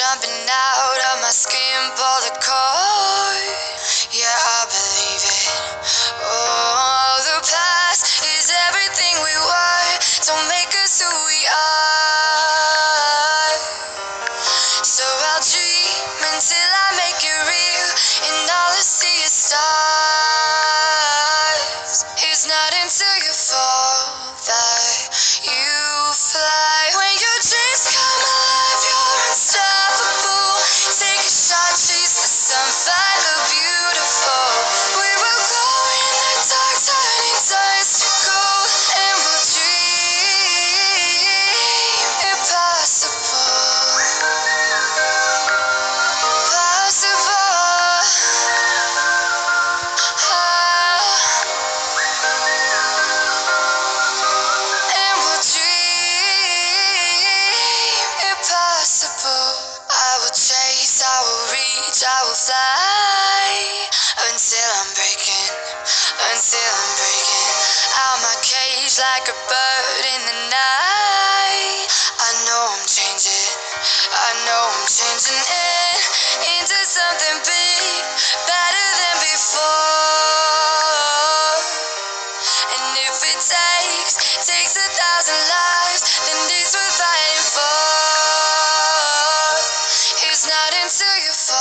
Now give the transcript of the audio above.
jumping out of my skin, pull the cord. Yeah, I believe it. Oh, the past is everything we were. Don't make us who we are. So I'll dream until I make it real, and all I see is stars. It's not until you fall that you fly. When your dreams come alive, you're unstoppable. Take a shot, chase the sun, find the beautiful. We will glow in the dark, turning dust to gold, and we'll dream impossible. Possible. And we'll dream impossible. I will chase, I will reach, I will fly until I'm breaking out my cage like a bird in the night. I know I'm changing into something big, better than before. And if it takes 1,000 lives, then it's worth fighting for. It's not until you fall